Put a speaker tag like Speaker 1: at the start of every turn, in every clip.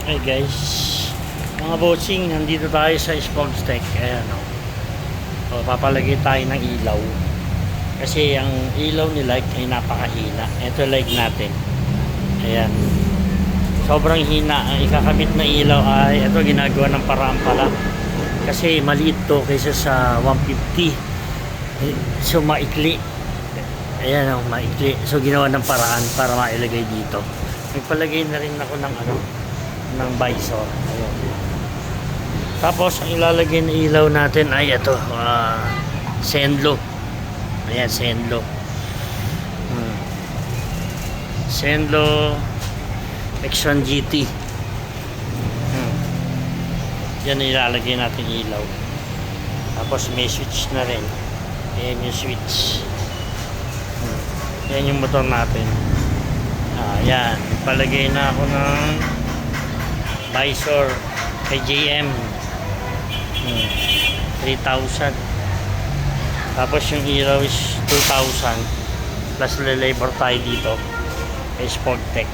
Speaker 1: Hey guys, mga bossing, nandito tayo sa Sports Tech. Ayan o. So, papalagay tayo ng ilaw. Kasi ang ilaw ni light ay napakahina. Ito light natin. Ayan. Sobrang hina. Ang ikakabit na ilaw ay ito ginagawa ng paraan pala. Kasi maliit to kaysa sa 150. So maikli. Ayan o, maikli. So ginawa ng paraan para mailagay dito. Nagpalagay na rin ako ng visor. Ayan. Tapos ang ilalagay na ilaw natin ay ito, Senlo. Ayan, Senlo. Senlo X1 GT. Yan ilalagay natin ilaw. Tapos may switch na rin. Ayan yung switch. Yan yung motor natin. Ayan, palagay na ako ng visor kay JM 3,000. Tapos yung ilaw is 2,000 plus labor tayo dito kay Sportech.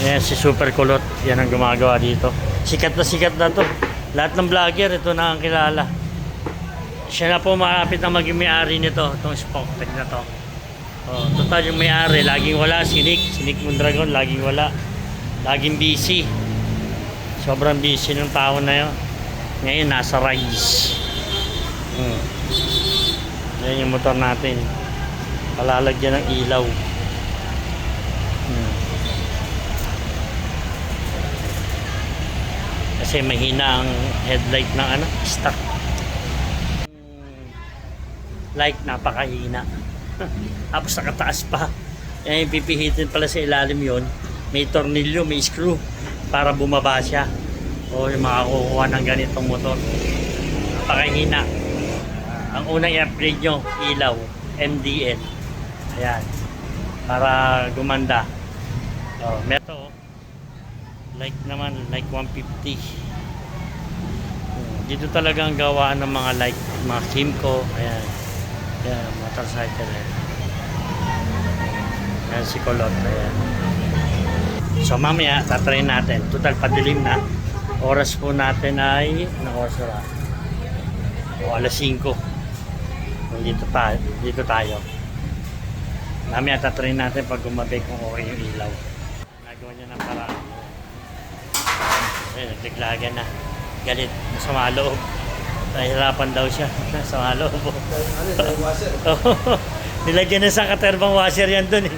Speaker 1: Ayan si Super Kulot, yan ang gumagawa dito. Sikat na to. Lahat ng vlogger ito na ang kilala. Siya na po malapit na maging may-ari nito, itong Sportech na to. Total yung may-ari laging wala. Sinik Mondragon laging wala. Laging busy. Sobrang busy ng tao na yun. Ngayon nasa Rise. Yan yung motor natin. Palalagyan ng ilaw. Kasi mahina ang headlight ng stock. Light napakahina. Tapos nakataas pa. Yan yung pipihitin pala sa ilalim yon. May tornilyo, may screw para bumaba siya. O yung makakukuha ng ganitong motor. Napakahina. Ang unang i-upgrade nyo, ilaw, MDL. Ayan. Para gumanda. Meto. Like naman, like 150. Dito talagang gawaan ng mga like, mga Kimco. Ayan. Ayan, motorcycle. Ayan si Kulot. Ayan. So mamaya, tatry natin. Total padilim na. Oras po natin ay anong oras na? O alas 5. Dito tayo. Mamaya tatry natin pag gumabi kung okay yung ilaw. Nagawa niya ng paraan. Ayun, nagdaglagan na. Galit. Masama loob. Nahihirapan daw siya. Masama loob. Nilagyan na sa katerbang washer yan dun eh.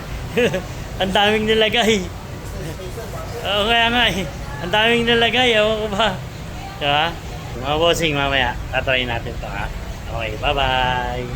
Speaker 1: Ang daming nilagay. Oo kaya nga eh. Ang daming nilagay. Ewan ko ba. Diba? Mga bossing mamaya. Tatry natin to ha. Okay, bye bye.